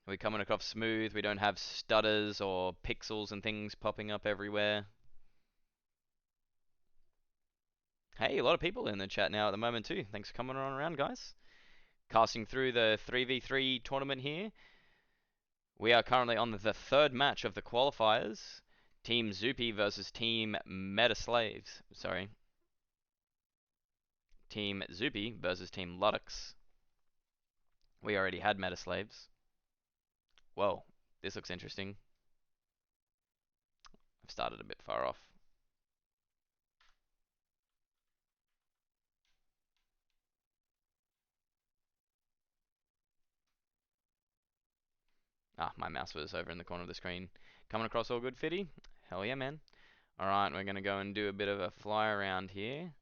We're coming across smooth. We don't have stutters or pixels and things popping up everywhere. Hey, a lot of people in the chat now at the moment too. Thanks for coming on around, guys. Casting through the 3v3 tournament here. We are currently on the third match of the qualifiers. Team Zoopy versus Team Metaslaves. Sorry. Team Zoopy versus Team Ludox. We already had Metaslaves. Whoa, this looks interesting. I've started a bit far off. Ah, my mouse was over in the corner of the screen. Coming across all good, Fitty? Hell yeah, man. Alright, we're going to go and do a bit of a fly around here.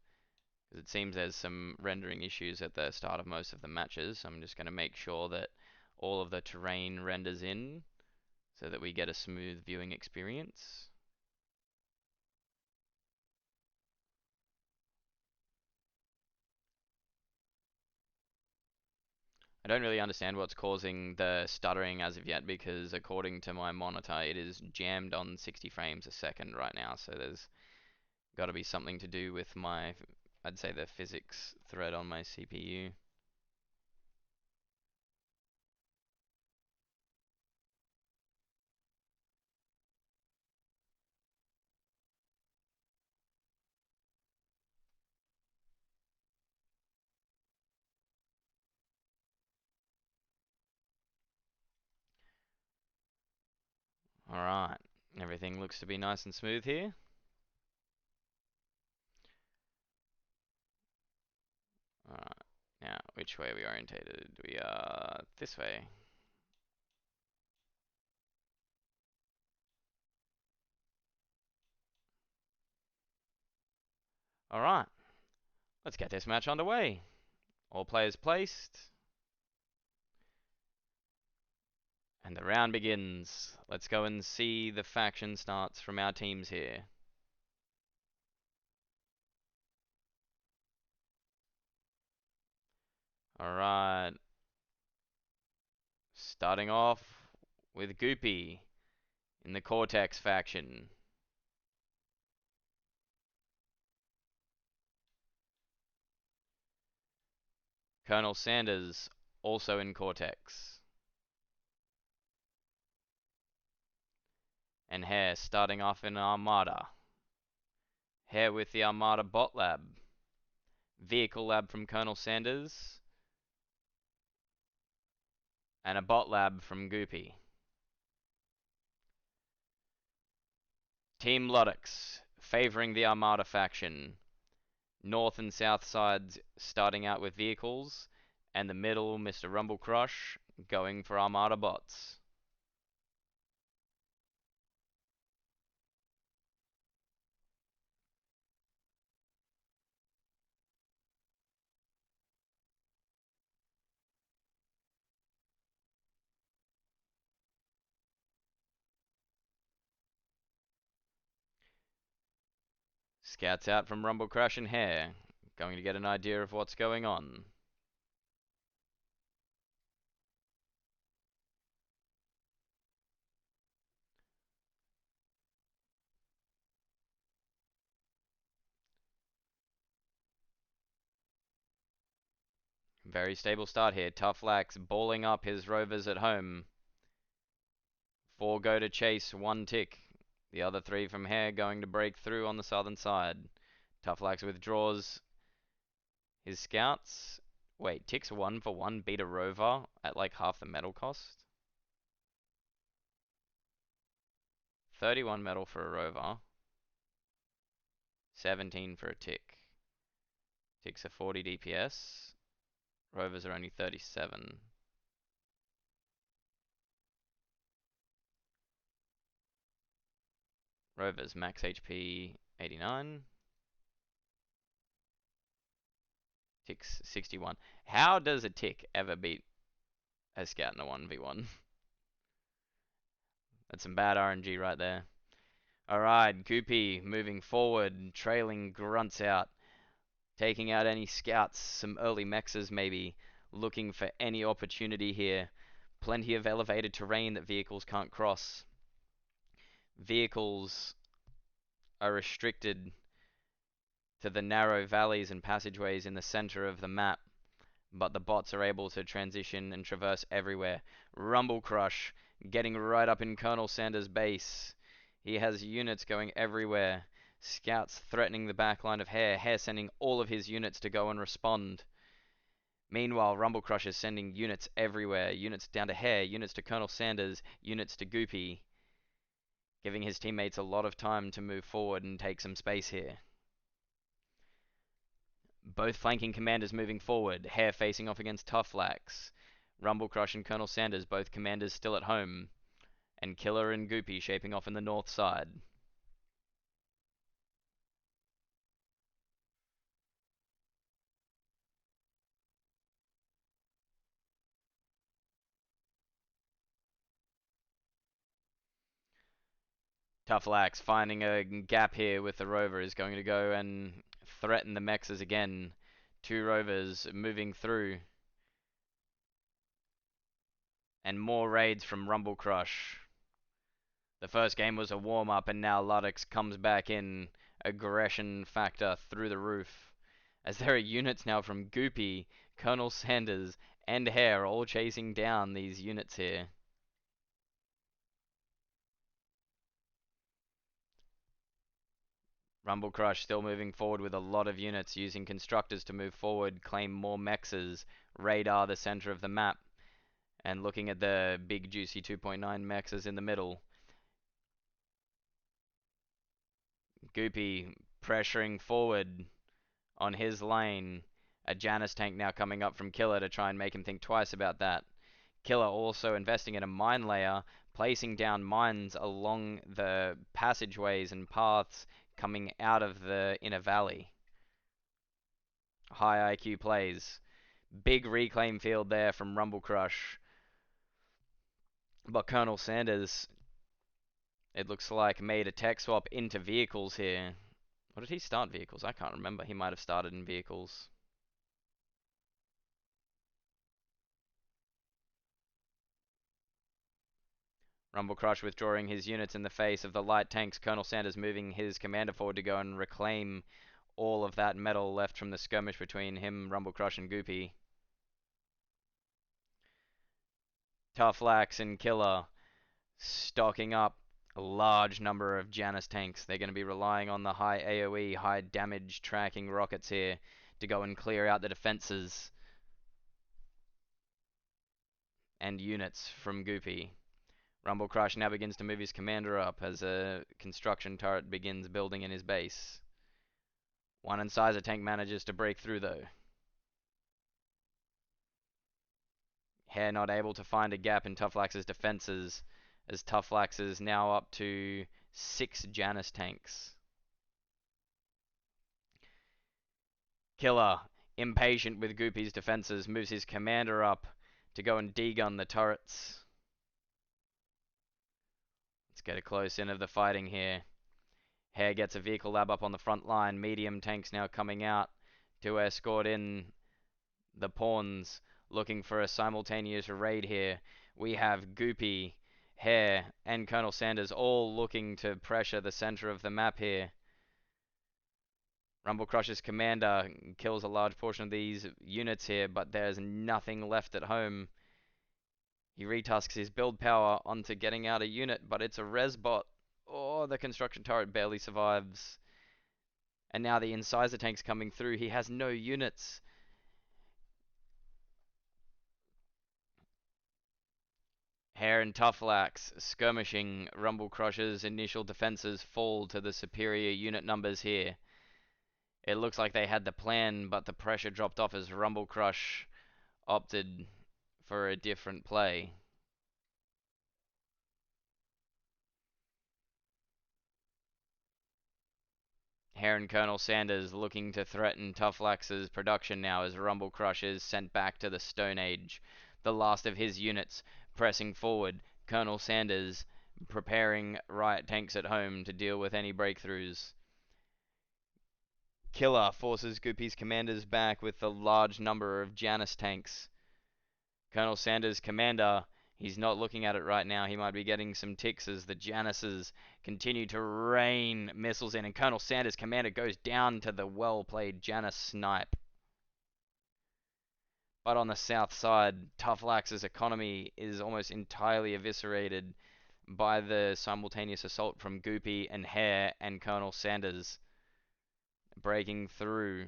Because it seems there's some rendering issues at the start of most of the matches. I'm just going to make sure that all of the terrain renders in so that we get a smooth viewing experience. I don't really understand what's causing the stuttering as of yet, because according to my monitor it is jammed on 60 frames a second right now, so there's got to be something to do with my, I'd say, the physics thread on my CPU. Alright, everything looks to be nice and smooth here. Alright, now which way are we orientated? We are this way. Alright, let's get this match underway. All players placed. And the round begins. Let's go and see the faction starts from our teams here. Alright. Starting off with Goopy in the Cortex faction. Colonel Sanders also in Cortex. And Hare starting off in Armada. Hare with the Armada Bot Lab. Vehicle Lab from Colonel Sanders. And a Bot Lab from Goopy. Team Ludox favoring the Armada faction. North and south sides starting out with vehicles, and the middle, Mr. Rumble Crush, going for Armada bots. Scouts out from Rumble Crush and Hare, going to get an idea of what's going on. Very stable start here. Tough Lax balling up his rovers at home. 4 go to chase, 1 tick. The other 3 from Hare going to break through on the southern side. Tough Lax withdraws his scouts. Wait, ticks 1 for 1, beat a rover at like half the metal cost? 31 metal for a rover. 17 for a tick. Ticks are 40 DPS. Rovers are only 37. Rovers max HP 89. Ticks 61. How does a tick ever beat a scout in a 1v1? That's some bad RNG right there. Alright, Goopy moving forward, trailing grunts out, taking out any scouts, some early mexes maybe, looking for any opportunity here. Plenty of elevated terrain that vehicles can't cross. Vehicles are restricted to the narrow valleys and passageways in the center of the map, but the bots are able to transition and traverse everywhere. Rumble Crush getting right up in Colonel Sanders' base. He has units going everywhere. Scouts threatening the backline of Hare. Hare sending all of his units to go and respond. Meanwhile, Rumble Crush is sending units everywhere. Units down to Hare, units to Colonel Sanders, units to Goopy, giving his teammates a lot of time to move forward and take some space here. Both flanking commanders moving forward. Hare facing off against Toughflax. Rumble Crush and Colonel Sanders, both commanders still at home. And Killer and Goopy shaping off in the north side. Toughflax finding a gap here with the rover is going to go and threaten the mexes again. Two rovers moving through. And more raids from Rumble Crush. The first game was a warm-up, and now Ludox comes back in. Aggression factor through the roof. As there are units now from Goopy, Colonel Sanders, and Hare all chasing down these units here. Rumble Crush still moving forward with a lot of units, using constructors to move forward, claim more mexes, radar the center of the map, and looking at the big juicy 2.9 mexes in the middle. Goopy pressuring forward on his lane. A Janus tank now coming up from Killer to try and make him think twice about that. Killer also investing in a mine layer, placing down mines along the passageways and paths coming out of the inner valley. High IQ plays. Big reclaim field there from Rumble Crush. But Colonel Sanders, it looks like, made a tech swap into vehicles here. Or did he start vehicles? I can't remember. He might have started in vehicles. Rumble Crush withdrawing his units in the face of the light tanks. Colonel Sanders moving his commander forward to go and reclaim all of that metal left from the skirmish between him, Rumble Crush, and Goopy. Toughflax and Killer stocking up a large number of Janus tanks. They're going to be relying on the high AoE, high damage tracking rockets here to go and clear out the defenses and units from Goopy. Rumble Crush now begins to move his commander up as a construction turret begins building in his base. One Incisor tank manages to break through though. Hare not able to find a gap in Toughflax's defenses, as Toughflax is now up to 6 Janus tanks. Killer, impatient with Goopy's defenses, moves his commander up to go and degun the turrets. Let's get a close in of the fighting here. Hare gets a vehicle lab up on the front line. Medium tanks now coming out to escort in the pawns, looking for a simultaneous raid here. We have Goopy, Hare, and Colonel Sanders all looking to pressure the center of the map here. Rumble Crush's commander kills a large portion of these units here, but there's nothing left at home. He retasks his build power onto getting out a unit, but it's a res bot. Oh, the construction turret barely survives. And now the Incisor tank's coming through. He has no units. Hare and Toughflax skirmishing. Rumble Crush's initial defenses fall to the superior unit numbers here. It looks like they had the plan, but the pressure dropped off as Rumble Crush opted for a different play. Hare and Colonel Sanders looking to threaten Toughflax's production now as Rumble Crush is sent back to the Stone Age. The last of his units pressing forward. Colonel Sanders preparing riot tanks at home to deal with any breakthroughs. Killer forces Goopy's commanders back with a large number of Janus tanks. Colonel Sanders' commander, He's not looking at it right now. He might be getting some ticks as the Janisses continue to rain missiles in, and Colonel Sanders' commander goes down to the well-played Janis snipe. But on the south side, Toughlax's economy is almost entirely eviscerated by the simultaneous assault from Goopy and Hare and Colonel Sanders breaking through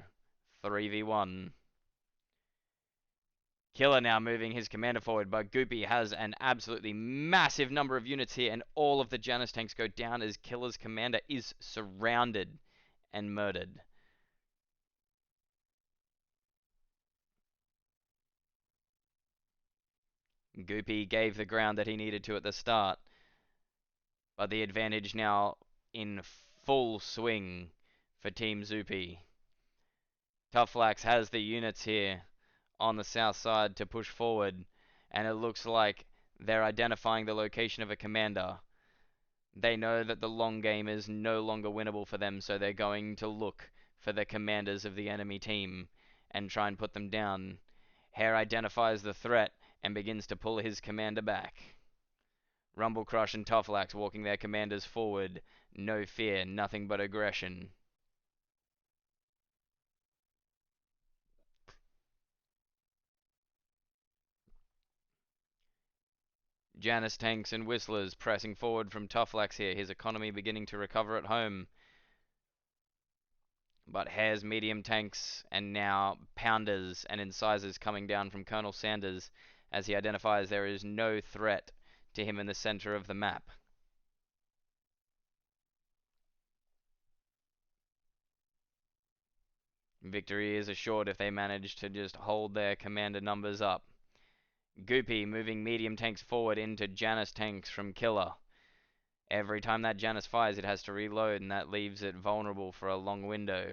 3v1. Killer now moving his commander forward, but Goopy has an absolutely massive number of units here, and all of the Janus tanks go down as Killer's commander is surrounded and murdered. Goopy gave the ground that he needed to at the start, but the advantage now in full swing for Team Zoopy. Toughlax has the units here on the south side to push forward, and it looks like they're identifying the location of a commander. They know that the long game is no longer winnable for them, so they're going to look for the commanders of the enemy team and try and put them down. Hare identifies the threat and begins to pull his commander back. Rumblecrush and Toughlax walking their commanders forward. No fear, nothing but aggression. Janus tanks and whistlers pressing forward from Toughlax here, his economy beginning to recover at home. But Hare's medium tanks and now pounders and incisors coming down from Colonel Sanders as he identifies there is no threat to him in the center of the map. Victory is assured if they manage to just hold their commander numbers up. Goopy moving medium tanks forward into Janus tanks from Killer. Every time that Janus fires, it has to reload, and that leaves it vulnerable for a long window.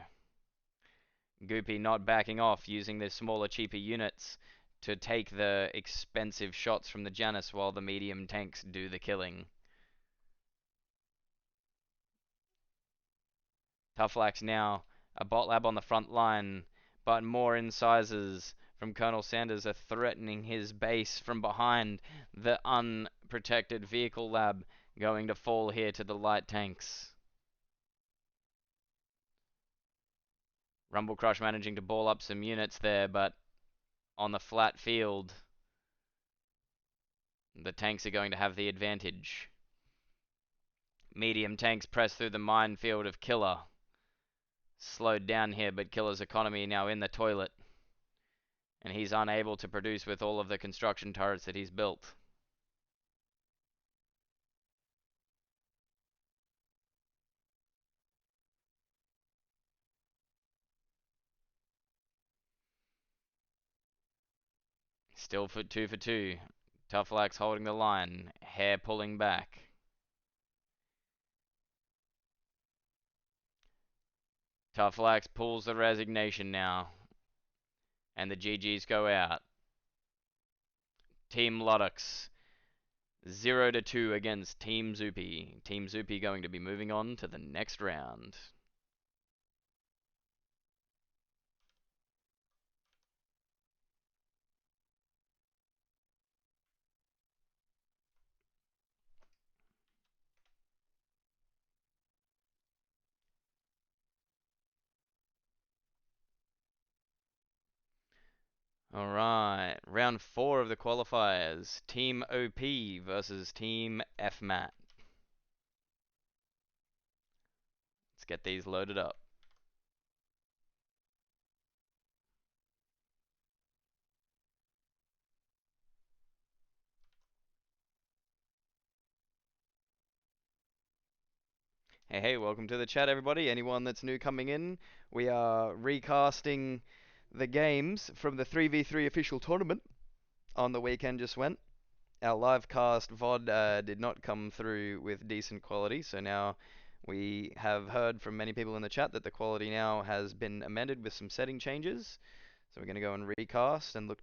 Goopy not backing off, using the smaller, cheaper units to take the expensive shots from the Janus while the medium tanks do the killing. Toughlax now a bot lab on the front line, but more incisors from Colonel Sanders are threatening his base from behind. The unprotected vehicle lab going to fall here to the light tanks. Rumblecrush managing to ball up some units there, but on the flat field, the tanks are going to have the advantage. Medium tanks press through the minefield of Killer. Slowed down here, but Killer's economy now in the toilet. And he's unable to produce with all of the construction turrets that he's built. Still for 2 for 2. Toughlax holding the line. Hare pulling back. Toughlax pulls the resignation now. And the GGs go out. Team Ludox 0-2 against Team Zoopy. Team Zoopy going to be moving on to the next round. Alright, round 4 of the qualifiers. Team OP versus Team FMAT. Let's get these loaded up. Hey, welcome to the chat, everybody. Anyone that's new coming in, we are recasting the games from the 3v3 official tournament on the weekend just went. Our live cast VOD did not come through with decent quality, so now we have heard from many people in the chat that the quality now has been amended with some setting changes. So we're going to go and recast and look to